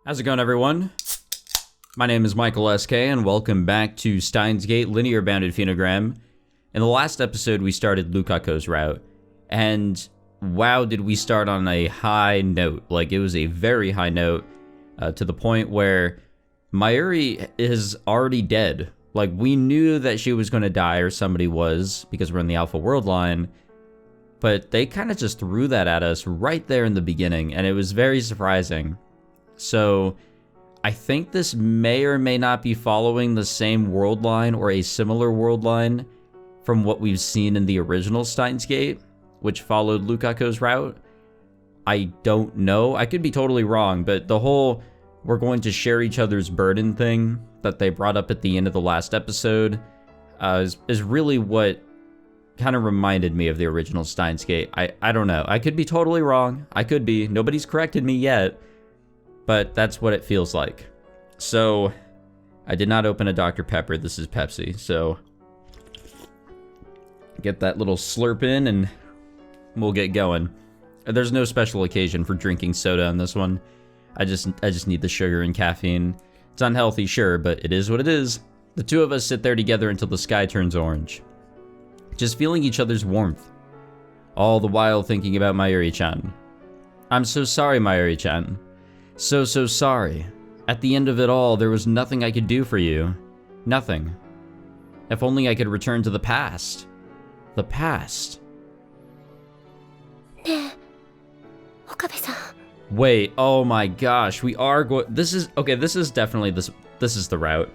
How's it going, everyone? My name is Michael SK, and welcome back to Steins Linear Bounded Phenogram. In the last episode, we started Lukako's route, and wow, did we start on a high note. Like, it was a very high note, to the point where Mayuri is already dead. Like, we knew that she was going to die, or somebody was, because we're in the Alpha World line, but they kind of just threw that at us right there in the beginning, and it was very surprising. So, I think this may or may not be following the same world line or a similar world line from what we've seen in the original Steins Gate, which followed Lukako's route. I don't know. I could be totally wrong, but the whole we're going to share each other's burden thing that they brought up at the end of the last episode is really what kind of reminded me of the original Steins Gate. I don't know. I could be totally wrong. I could be. Nobody's corrected me yet. But that's what it feels like. So, I did not open a Dr. Pepper. This is Pepsi. So, get that little slurp in and we'll get going. There's no special occasion for drinking soda on this one. I just need the sugar and caffeine. It's unhealthy, sure, but it is what it is. The two of us sit there together until the sky turns orange. Just feeling each other's warmth. All the while thinking about Mayuri-chan. I'm so sorry, Mayuri-chan. So sorry. At the end of it all, there was nothing I could do for you. Nothing. If only I could return to the past. The past. Okabe-san. Wait, oh my gosh, we are going. This is definitely this is the route.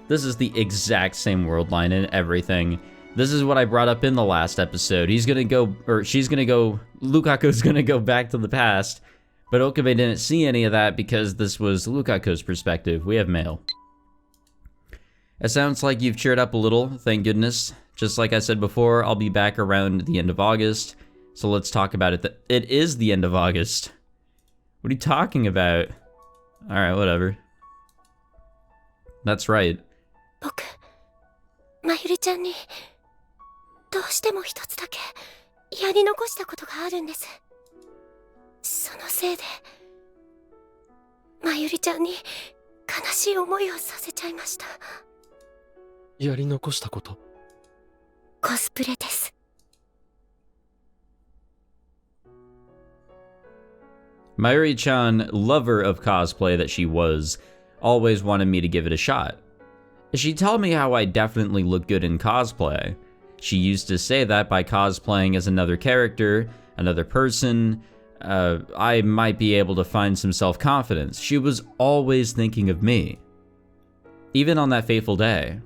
This is the exact same world line and everything. This is what I brought up in the last episode. He's gonna go, or she's gonna go, Lukako's gonna go back to the past. But Okabe didn't see any of that because this was Lukako's perspective. We have mail. It sounds like you've cheered up a little, thank goodness. Just like I said before, I'll be back around the end of August. So let's talk about it. It is the end of August. What are you talking about? Alright, whatever. That's right. 僕、Mayuri-chanにどうしても一つだけやり残したことがあるんです。そのせいでMayuri-chanに悲しい思いをさせちゃいました。やり残したこと？コスプレです。Mayuri-chan, lover of cosplay that she was, always wanted me to give it a shot. She told me how I definitely look good in cosplay. She used to say that by cosplaying as another character, another person, I might be able to find some self-confidence. She was always thinking of me. Even on that fateful day.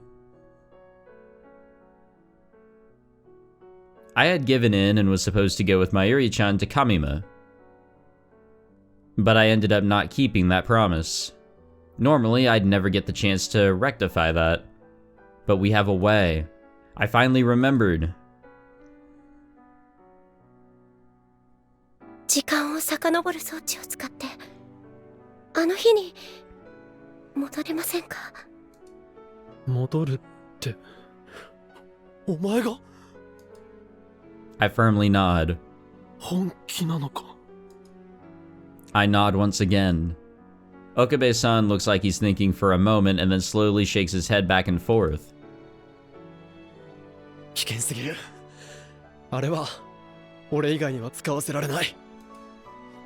I had given in and was supposed to go with Mayuri-chan to Kamima. But I ended up not keeping that promise. Normally, I'd never get the chance to rectify that. But we have a way. I finally remembered. 時間を遡る装置を使ってあの日に戻れませんか？戻るって、お前が？ I firmly nod. 本気なのか？ I nod once again. Okabesan looks like he's thinking for a moment and then slowly shakes his head back and forth. 危険すぎる。あれは俺以外には使わせられない。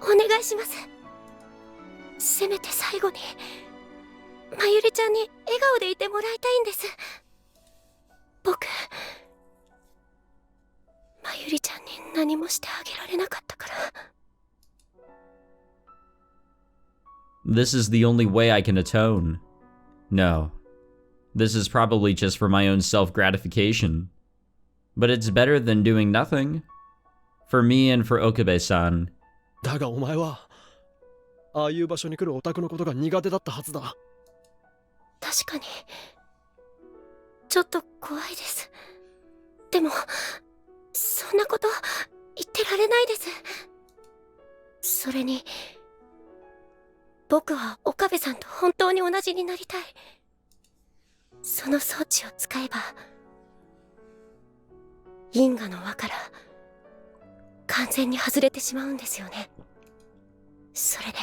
お願いします。せめて最後にMayuri-chanに笑顔でいてもらいたいんです。僕Mayuri-chanに何もしてあげられなかったから。This is the only way I can atone. No. This is probably just for my own self-gratification. But it's better than doing nothing. For me and for Okabe-san. だがお前はああいう場所に来るオタクのことが苦手だったはずだ。確かにちょっと怖いです。でもそんなこと言ってられないです。それに僕は岡部さんと本当に同じになりたい。その装置を使えば因果の輪から完全に外れてしまうんですよね。それで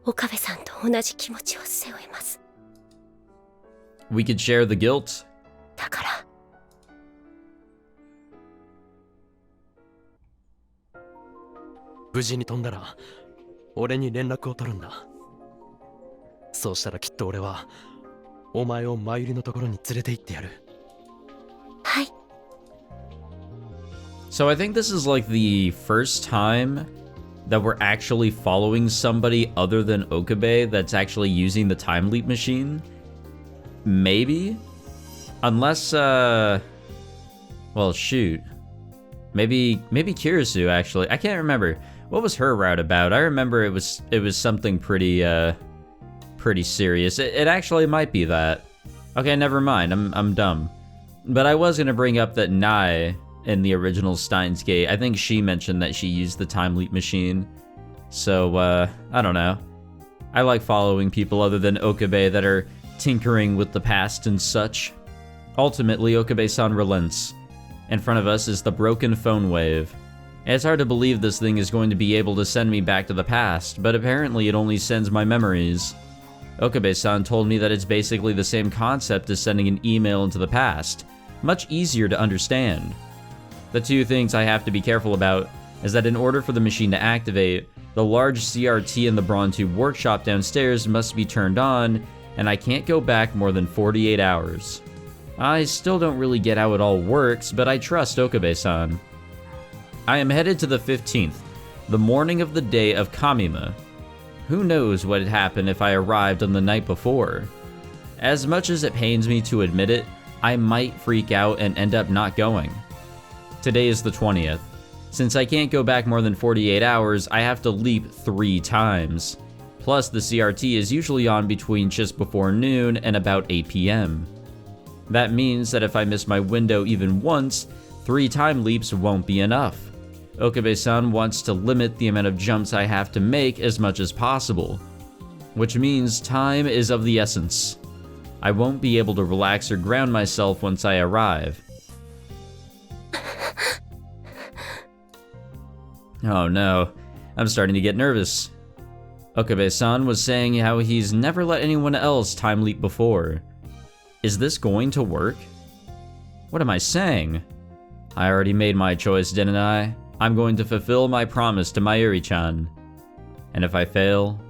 岡部さんと同じ気持ちを背負います。 We could share the guilt. だから無事に飛んだら俺に連絡を取るんだ。そうしたらきっと俺はお前を真由里のところに連れて行ってやる。はい。 So I think this is like the first time that we're actually following somebody other than Okabe that's actually using the time leap machine. Maybe? Unless, well, shoot. Maybe Kirisu, actually. I can't remember. What was her route about? I remember it was something pretty serious. It actually might be that. Okay, never mind. I'm dumb. But I was gonna bring up that Nai in the original Steins Gate, I think she mentioned that she used the time leap machine. So, I don't know. I like following people other than Okabe that are tinkering with the past and such. Ultimately, Okabe-san relents. In front of us is the broken phone wave. It's hard to believe this thing is going to be able to send me back to the past, but apparently it only sends my memories. Okabe-san told me that it's basically the same concept as sending an email into the past. Much easier to understand. The two things I have to be careful about is that in order for the machine to activate, the large CRT in the Brawn Tube workshop downstairs must be turned on, and I can't go back more than 48 hours. I still don't really get how it all works, but I trust Okabe-san. I am headed to the 15th, the morning of the day of Kamima. Who knows what had happened if I arrived on the night before? As much as it pains me to admit it, I might freak out and end up not going. Today is the 20th. Since I can't go back more than 48 hours, I have to leap 3 times. Plus, the CRT is usually on between just before noon and about 8 p.m. That means that if I miss my window even once, 3 time leaps won't be enough. Okabe-san wants to limit the amount of jumps I have to make as much as possible, which means time is of the essence. I won't be able to relax or ground myself once I arrive. Oh no, I'm starting to get nervous. Okabe-san was saying how he's never let anyone else time leap before. Is this going to work? What am I saying? I already made my choice, didn't I? I'm going to fulfill my promise to Mayuri-chan. And if I fail,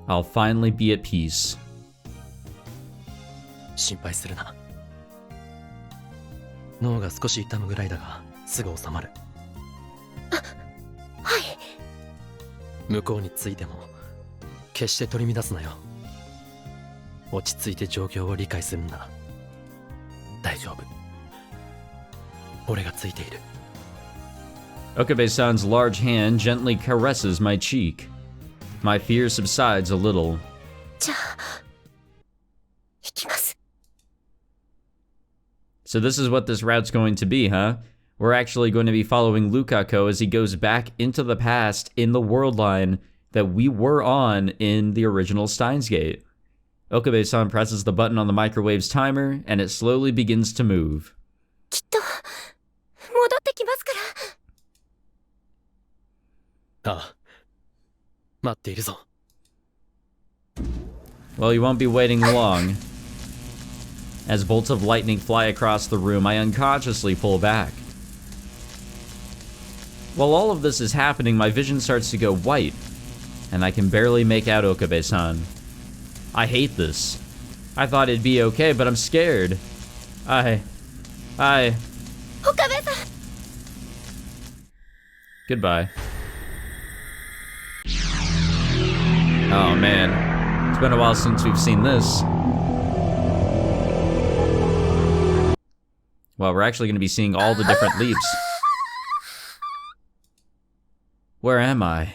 I'll finally be at peace. 心配するな。脳が少し痛むぐらいだがすぐ収まる。はい。向こうについても決して取り乱すなよ。落ち着いて状況を理解するんだ。大丈夫。俺がついている。Okabe-san's large hand gently caresses my cheek. My fear subsides a little. じゃあ、行きます。 So this is what this route's going to be, huh? We're actually going to be following Lukako as he goes back into the past in the world line that we were on in the original Steins Gate. Okabe-san presses the button on the microwave's timer, and it slowly begins to move. きっと戻ってきますから。ああ、待っているぞ。 Well, you won't be waiting long. As bolts of lightning fly across the room, I unconsciously pull back. While all of this is happening, my vision starts to go white, and I can barely make out Okabe-san. I hate this. I thought it'd be okay, but I'm scared. Okabe-san! Goodbye. Oh man, it's been a while since we've seen this. Well, we're actually going to be seeing all the different leaps. Where am I?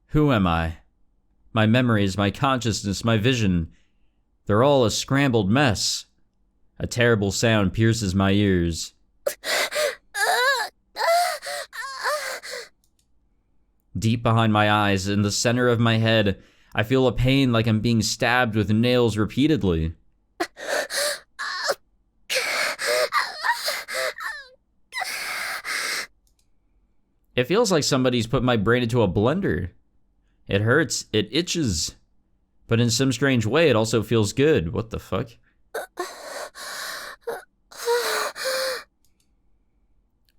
Who am I? My memories, my consciousness, my vision, they're all a scrambled mess. A terrible sound pierces my ears. Deep behind my eyes, in the center of my head, I feel a pain like I'm being stabbed with nails repeatedly. It feels like somebody's put my brain into a blender. It hurts. It itches. But in some strange way, it also feels good. What the fuck?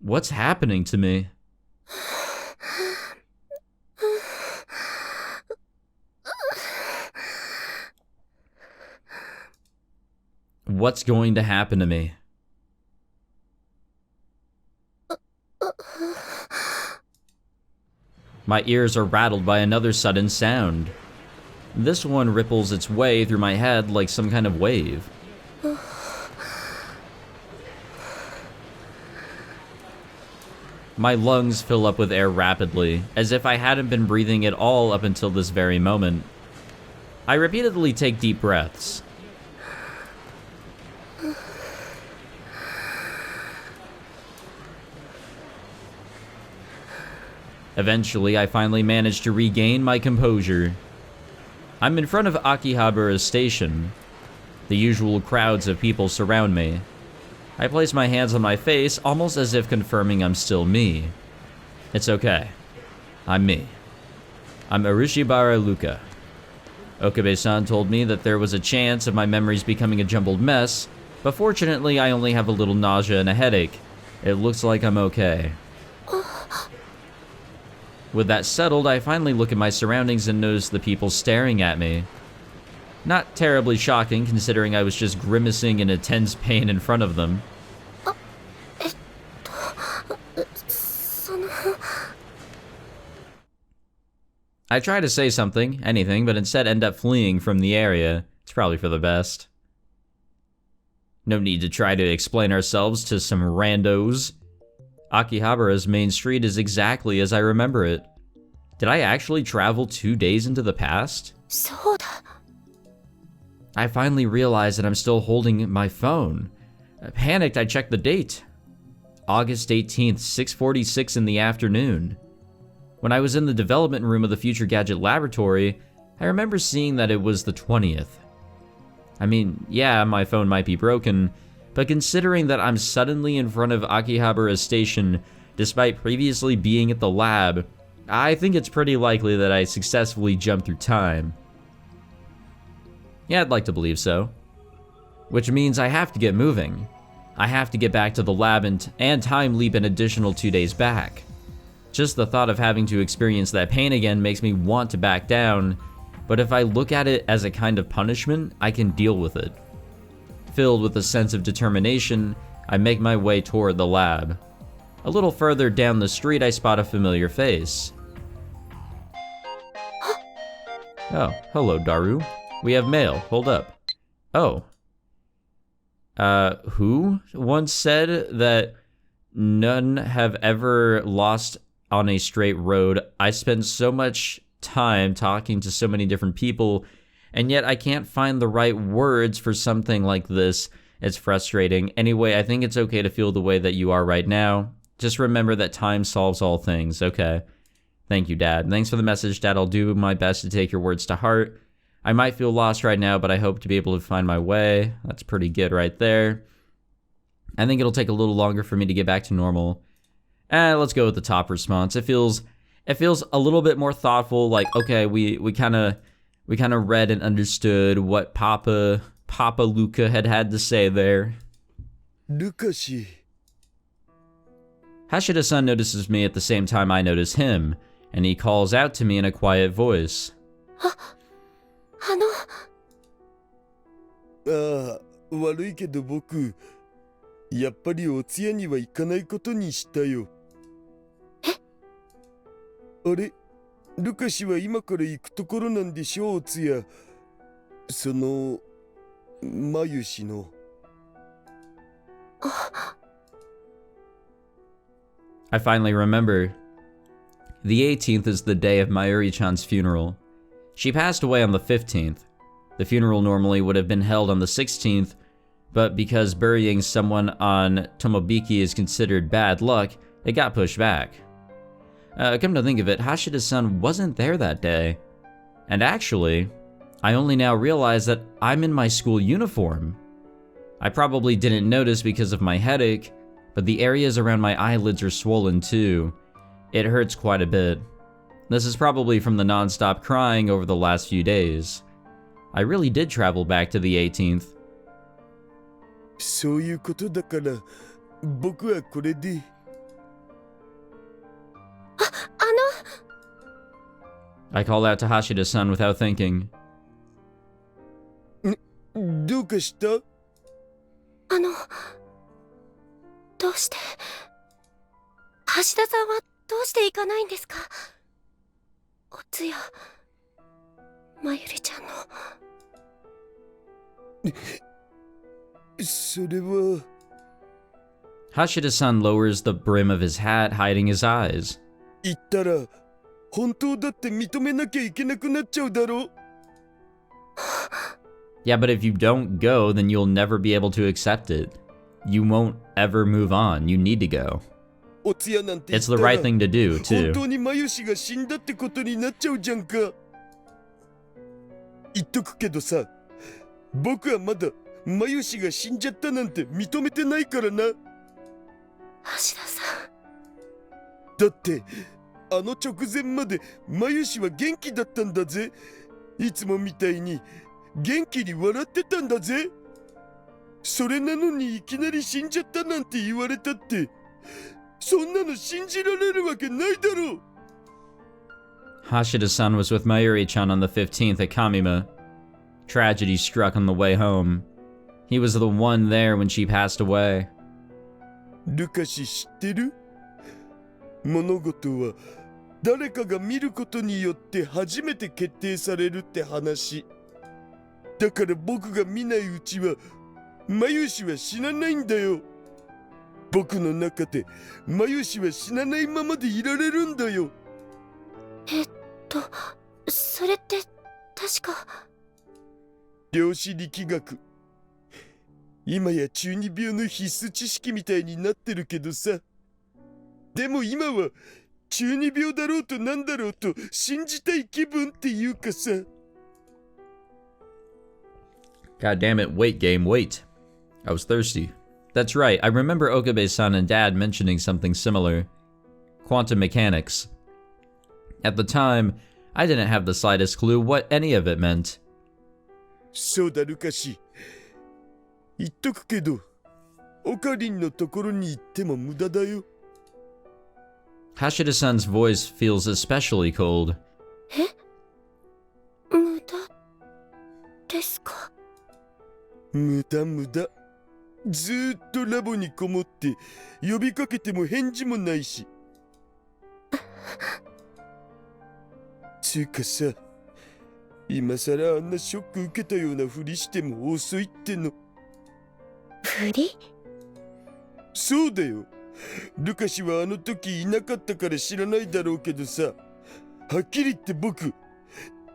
What's happening to me? What's going to happen to me? My ears are rattled by another sudden sound. This one ripples its way through my head like some kind of wave. My lungs fill up with air rapidly, as if I hadn't been breathing at all up until this very moment. I repeatedly take deep breaths. Eventually, I finally manage to regain my composure. I'm in front of Akihabara's station. The usual crowds of people surround me. I place my hands on my face, almost as if confirming I'm still me. It's okay. I'm me. I'm Arishibara Luka. Okabe-san told me that there was a chance of my memories becoming a jumbled mess, but fortunately I only have a little nausea and a headache. It looks like I'm okay. With that settled, I finally look at my surroundings and notice the people staring at me. Not terribly shocking, considering I was just grimacing in intense pain in front of them. I try to say something, anything, but instead end up fleeing from the area. It's probably for the best. No need to try to explain ourselves to some randos. Akihabara's main street is exactly as I remember it. Did I actually travel 2 days into the past? I finally realized that I'm still holding my phone. Panicked, I checked the date. August 18th, 6:46 in the afternoon. When I was in the development room of the Future Gadget Laboratory, I remember seeing that it was the 20th. I mean, yeah, my phone might be broken, but considering that I'm suddenly in front of Akihabara's station, despite previously being at the lab, I think it's pretty likely that I successfully jumped through time. Yeah, I'd like to believe so. Which means I have to get moving. I have to get back to the lab and time leap an additional 2 days back. Just the thought of having to experience that pain again makes me want to back down, but if I look at it as a kind of punishment, I can deal with it. Filled with a sense of determination, I make my way toward the lab. A little further down the street, I spot a familiar face. Oh, hello, Daru. We have mail. Hold up. Oh. Who once said that none have ever lost on a straight road? I spend so much time talking to so many different people, and yet I can't find the right words for something like this. It's frustrating. Anyway, I think it's okay to feel the way that you are right now. Just remember that time solves all things, okay? Thank you, Dad. Thanks for the message, Dad. I'll do my best to take your words to heart. I might feel lost right now, but I hope to be able to find my way. That's pretty good right there. I think it'll take a little longer for me to get back to normal. Let's go with the top response. It feels a little bit more thoughtful, like, okay, we kind of read and understood what Papa Luka had to say there. Lukashi. Hashida-san notices me at the same time I notice him, and he calls out to me in a quiet voice. 悪いけど僕、やっぱりお通夜には行かないことにしたよ。あれ、ルカシは今から行くところなんでしょ、お通夜。その、マユシの。I finally remember. The 18th is the day of Mayuri-chan's funeral. She passed away on the 15th. The funeral normally would have been held on the 16th, but because burying someone on Tomobiki is considered bad luck, it got pushed back. Come to think of it, Hashida-san wasn't there that day. And actually, I only now realize that I'm in my school uniform. I probably didn't notice because of my headache, but the areas around my eyelids are swollen too. It hurts quite a bit. This is probably from the non-stop crying over the last few days. I really did travel back to the 18th. そういうことだから、僕はこれで。I called out to Hashida-san without thinking. どうかした？どうして橋田さんはどうして行かないんですか？おつやまゆりちゃんの。それは。Hashida-san lowers the brim of his hat, hiding his eyes. 言ったら本当だって認めなきゃいけなくなっちゃうだろ。Yeah, but if you don't go, then you'll never be able to accept it. You won't ever move on. You need to go. おつやなんて言 It's った the ら right thing to do, 本 too. 当にまゆしが死んだってことになっちゃうじゃんか。言っとくけどさ、僕はまだまゆしが死んじゃったなんて認めてないからな。橋田さん。だってあの直前までまゆしは元気だったんだぜ。いつもみたいに元気に笑ってたんだぜ。それなのにいきなり死んじゃったなんて言われたって、そんなの信じられるわけないだろう。Hashida-san was with Mayuri-chan on the 15th at Kamima. Tragedy struck on the way home. He was the one there when she passed away. ルカシ知ってる？物事は誰かが見ることによって初めて決定されるって話。だから僕が見ないうちはマユシは死なないんだよ。僕の中でマユシは死なないままでいられるんだよ。それって確か量子力学。今や中二病の必須知識みたいになってるけどさ。でも今は中二病だろうとなんだろうと信じたい気分っていうかさ。God damn it, wait game, wait. I was thirsty. That's right, I remember Okabe-san and Dad mentioning something similar. Quantum mechanics. At the time, I didn't have the slightest clue what any of it meant. そうだルカシ。言っとくけど、オカリンのところに行っても無駄だよ。Hashida-san's voice feels especially cold. 無駄ですか？無駄。ずーっとラボにこもって呼びかけても返事もないし。つうかさ、今さらあんなショック受けたようなふりしても遅いっての。ふり？そうだよ。ルカシはあの時いなかったから知らないだろうけどさ、はっきり言って僕、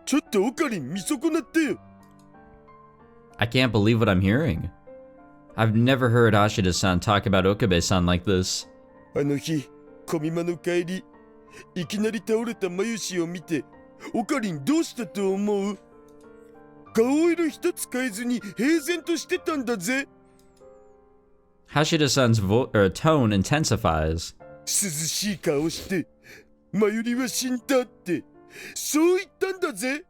ちょっとオカリン見損なったよ。I can't believe what I'm hearing. I've never heard Hashida-san talk about Okabe-san like this. あの日、コミマの帰り、いきなり倒れたマユシを見て、オカリンどうしたと思う？顔色一つ変えずに平然としてたんだぜ。Hashida-san's tone intensifies. 涼しい顔して、マユリは死んだって、そう言ったんだぜ。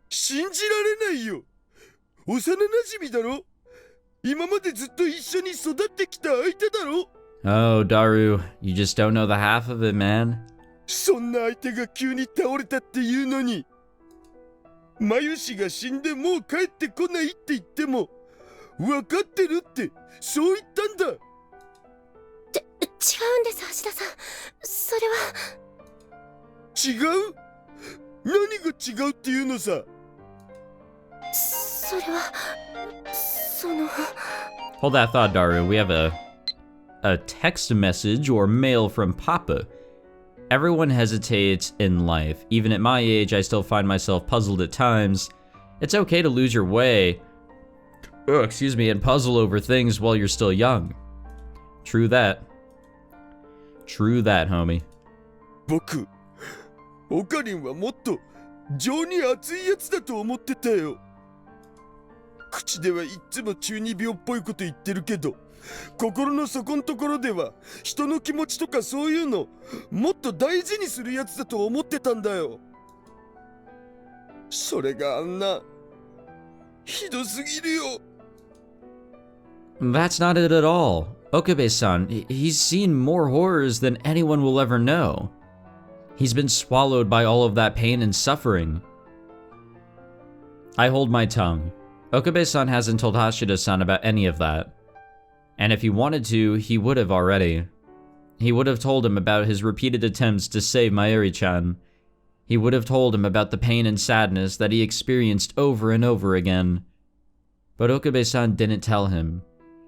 信じられないよ。幼馴染だろ？今までずっと一緒に育ってきた相手だろ？ Oh, Daru, you just don't know the half of it, man. そんな相手が急に倒れたっていうのに、マユシが死んでもう帰ってこないって言っても、分かってるってそう言ったんだ。違うんです橋田さん。それは。違う？何が違うっていうのさ。それはHold that thought, Daru. We have a text message or mail from Papa. Everyone hesitates in life. Even at my age, I still find myself puzzled at times. It's okay to lose your way, and puzzle over things while you're still young. True that. True that, homie. 僕、オカリンはもっと情に熱いやつだと思ってたよ。口ではいっつも中二病っぽいこと言ってるけど、心の底のところでは人の気持ちとかそういうのもっと大事にするやつだと思ってたんだよ。それがあんなひどすぎるよ。 That's not it at all. Okabe-san, he's seen more horrors than anyone will ever know. He's been swallowed by all of that pain and suffering. I hold my tongue. Okabe-san hasn't told Hashida-san about any of that. And if he wanted to, he would have already. He would have told him about his repeated attempts to save Mayuri-chan. He would have told him about the pain and sadness that he experienced over and over again. But Okabe-san didn't tell him.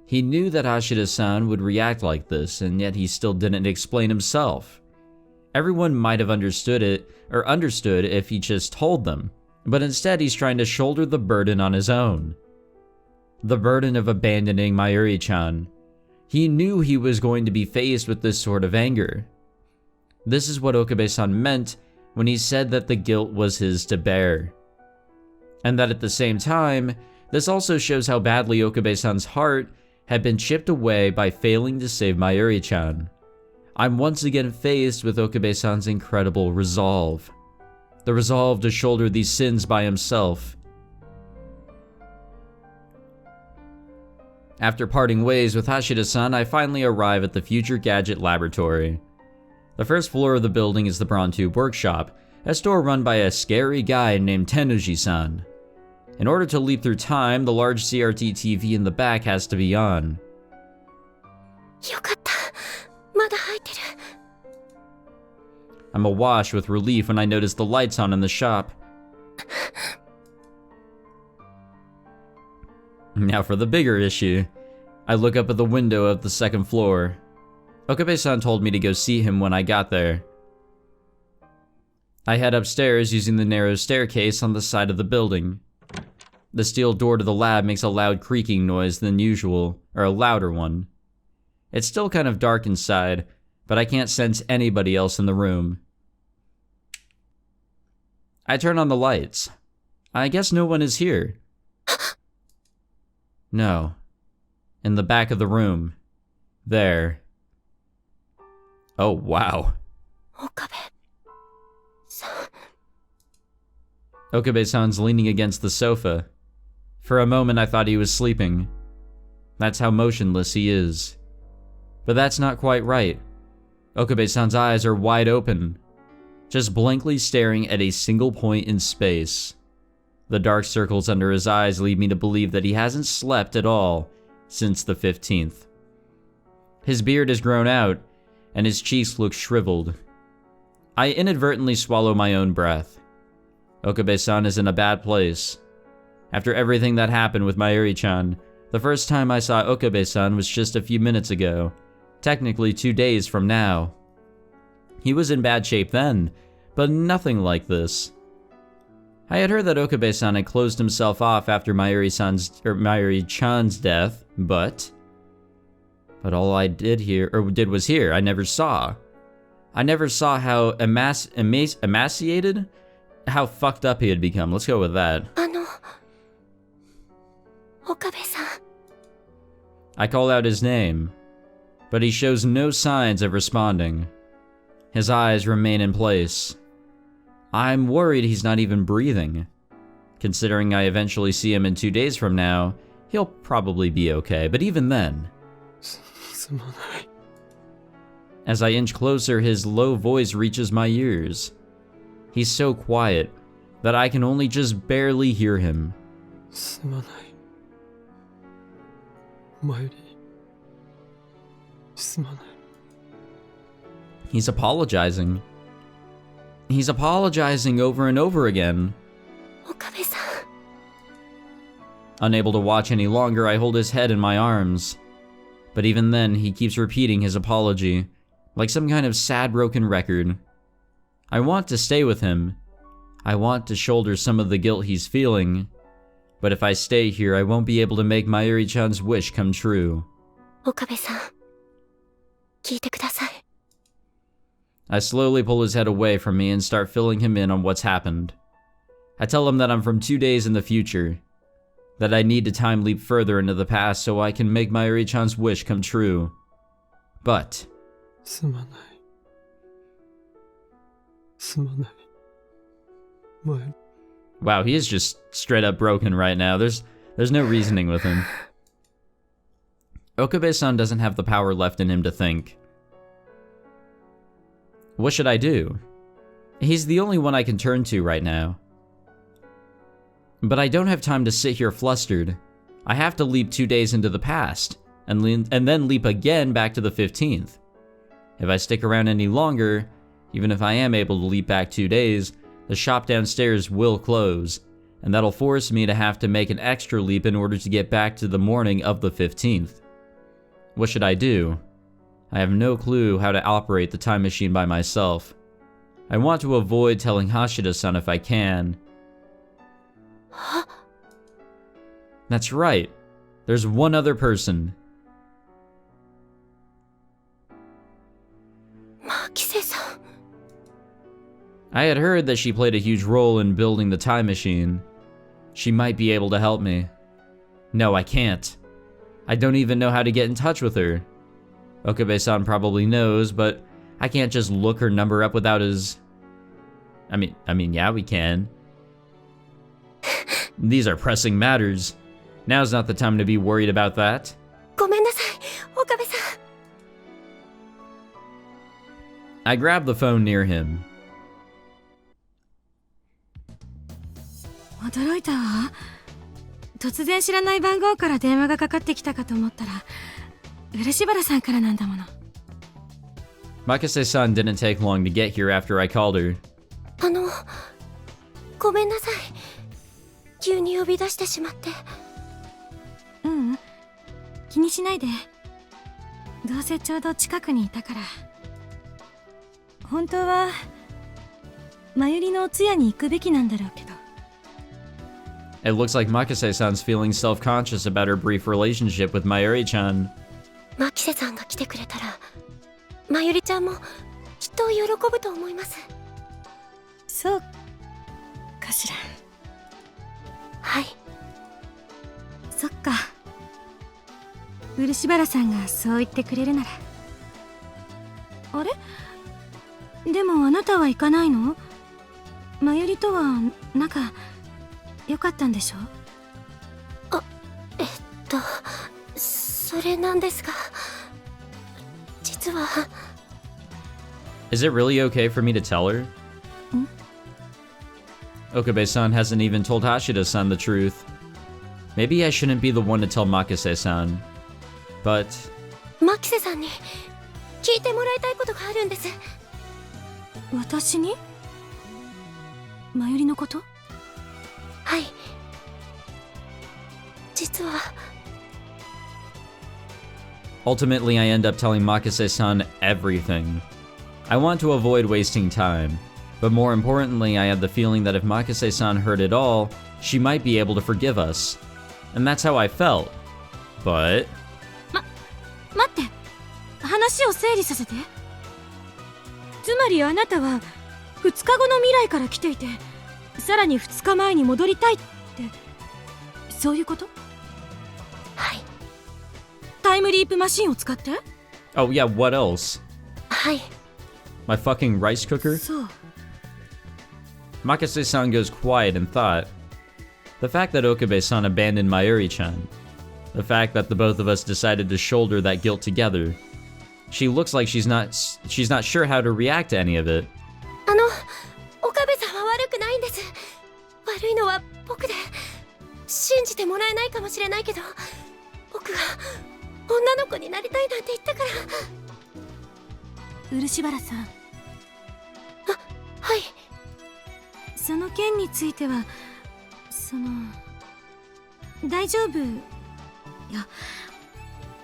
He knew that Hashida-san would react like this, and yet he still didn't explain himself. Everyone might have understood if he just told them, but instead he's trying to shoulder the burden on his own. The burden of abandoning Mayuri-chan. He knew he was going to be faced with this sort of anger. This is what Okabe-san meant when he said that the guilt was his to bear. And that at the same time, this also shows how badly Okabe-san's heart had been chipped away by failing to save Mayuri-chan. I'm once again faced with Okabe-san's incredible resolve. The resolve to shoulder these sins by himself. After parting ways with Hashida-san, I finally arrive at the Future Gadget Laboratory. The first floor of the building is the Brontube Workshop, a store run by a scary guy named Tenuji-san. In order to leap through time, the large CRT TV in the back has to be on. よかった。まだ入ってる。 I'm awash with relief when I notice the lights on in the shop. Now for the bigger issue. I look up at the window of the second floor. Okabe-san told me to go see him when I got there. I head upstairs using the narrow staircase on the side of the building. The steel door to the lab makes a loud creaking noise than usual, or a louder one. It's still kind of dark inside, but I can't sense anybody else in the room. I turn on the lights. I guess no one is here. No. In the back of the room. There. Oh, wow. Okabe-san. Okabe-san's leaning against the sofa. For a moment I thought he was sleeping. That's how motionless he is. But that's not quite right. Okabe-san's eyes are wide open, just blankly staring at a single point in space. The dark circles under his eyes lead me to believe that he hasn't slept at all since the 15th. His beard has grown out, and his cheeks look shriveled. I inadvertently swallow my own breath. Okabe-san is in a bad place. After everything that happened with Mayuri-chan, the first time I saw Okabe-san was just a few minutes ago, technically 2 days from now. He was in bad shape then, but nothing like this. I had heard that Okabe-san had closed himself off after Mayuri-chan's death, but all I did was hear. I never saw. I never saw how emaciated, how fucked up he had become. Let's go with that. Okabe-san. I call out his name, but he shows no signs of responding. His eyes remain in place. I'm worried he's not even breathing. Considering I eventually see him in 2 days from now, he'll probably be okay, but even then. As I inch closer, his low voice reaches my ears. He's so quiet that I can only just barely hear him. He's apologizing. He's apologizing over and over again. Okabe-san. Unable to watch any longer, I hold his head in my arms. But even then, he keeps repeating his apology, like some kind of sad broken record. I want to stay with him. I want to shoulder some of the guilt he's feeling. But if I stay here, I won't be able to make Mayuri-chan's wish come true. Okabe-san. 聞いてください。 I slowly pull his head away from me and start filling him in on what's happened. I tell him that I'm from 2 days in the future. that I need to time leap further into the past so I can make Mayuri-chan's wish come true. But すまない。すまない。前。 wow, he is just straight up broken right now. There's no reasoning with him. Okabe-san doesn't have the power left in him to think. What should I do? He's the only one I can turn to right now. But I don't have time to sit here flustered. I have to leap 2 days into the past, and then leap again back to the 15th. If I stick around any longer, even if I am able to leap back 2 days, the shop downstairs will close, and that'll force me to have to make an extra leap in order to get back to the morning of the 15th. What should I do? I have no clue how to operate the time machine by myself. I want to avoid telling Hashida-san if I can. That's right. There's one other person. マキセさん。 I had heard that she played a huge role in building the time machine. She might be able to help me. No, I can't. I don't even know how to get in touch with her. Okabe-san probably knows, but I can't just look her number up without his... I mean, yeah, we can. These are pressing matters. Now's not the time to be worried about that. ごめんなさい、岡部さん。 I grabbed the phone near him. 驚いたわ。突然知らない番号から電話がかかってきたかと思ったら、漆原さんからなんだもの。Makase-san didn't take long to get here after I called her. ごめんなさい。急に呼び出してしまって。ううん、気にしないで。どうせちょうど近くにいたから。本当は真由里のお通夜に行くべきなんだろうけど。 It looks like Makase-san's feeling self-conscious about her brief relationship with Mayuri-chan. マキセさんが来てくれたら、まゆりちゃんもきっと喜ぶと思います。そうかしら。はい。そっか。漆原さんがそう言ってくれるなら。あれ？でもあなたは行かないの？まゆりとは仲良かったんでしょ？それなんですが、実は。 Is it really okay for me to tell her? Okabe-san hasn't even told Hashida-san the truth. Maybe I shouldn't be the one to tell Makase-san. But... マキセさんに聞いてもらいたいことがあるんです。私に？真由里のこと？はい。実は。 Ultimately, I end up telling Makase-san everything. I want to avoid wasting time, but more importantly, I have the feeling that if Makase-san heard it all, she might be able to forgive us. And that's how I felt. But... 待って、話を整理させて。つまりあなたは2日後の未来から来ていて、さらに2日前に戻りたいって、そういうこと？はい。タイムリープマシンを使って？ Oh yeah, what else? はい。 My fucking rice cooker? そう。 Makase-san goes quiet in thought. The fact that Okabe-san abandoned Mayuri-chan. The fact that the both of us decided to shoulder that guilt together. She looks like she's not sure how to react to any of it. 岡部さんは悪くないんです。悪いのは僕で。信じてもらえないかもしれないけど、僕が女の子になりたいなんて言ったから。漆原さん。はい。その件については、大丈夫。いや、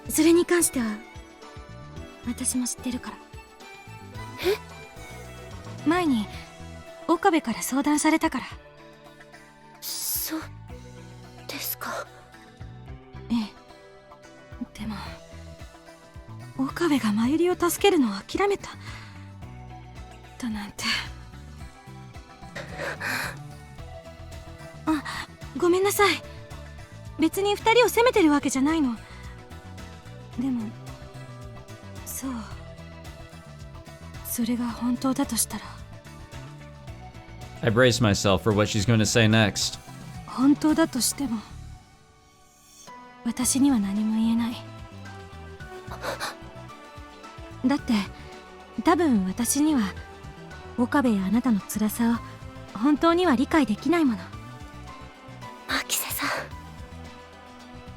それに関しては私も知ってるから。え？前に岡部から相談されたから。そうですか。ええ。でも岡部が真由里を助けるのを諦めただなんて。あ、ごめんなさい。別に二人を責めてるわけじゃないの。でもそう、それが本当だとしたら。 I brace myself for what she's going to say next. 本当だとしても私には何も言えない。だって多分私には岡部やあなたの辛さを本当には理解できないもの。牧瀬さん、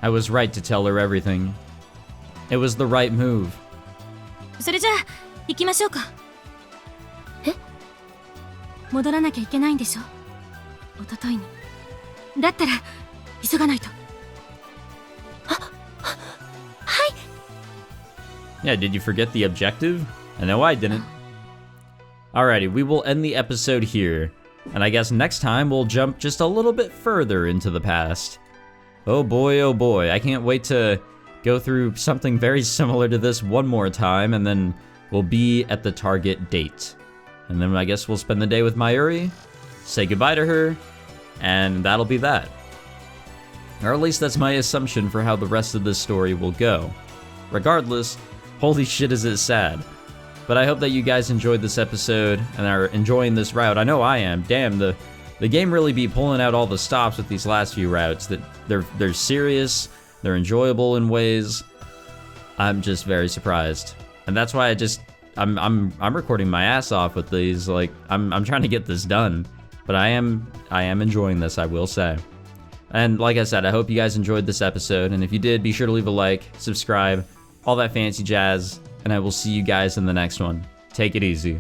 I was right to tell her everything. It was the right move. それじゃあ行きましょうか。え？戻らなきゃいけないんでしょ、一昨日に。だったら急がないと。Yeah, did you forget the objective? I know I didn't. Alrighty, we will end the episode here. And I guess next time we'll jump just a little bit further into the past. Oh boy, I can't wait to go through something very similar to this one more time, and then we'll be at the target date. And then I guess we'll spend the day with Mayuri, say goodbye to her, and that'll be that. Or at least that's my assumption for how the rest of this story will go. Regardless, holy shit is it sad. But I hope that you guys enjoyed this episode and are enjoying this route. I know I am. Damn, the game really be pulling out all the stops with these last few routes. That they're serious, they're enjoyable in ways. I'm just very surprised. And that's why I'm recording my ass off with these. Like I'm trying to get this done. But I am enjoying this, I will say. And like I said, I hope you guys enjoyed this episode, and if you did, be sure to leave a like, subscribe, all that fancy jazz, and I will see you guys in the next one. Take it easy.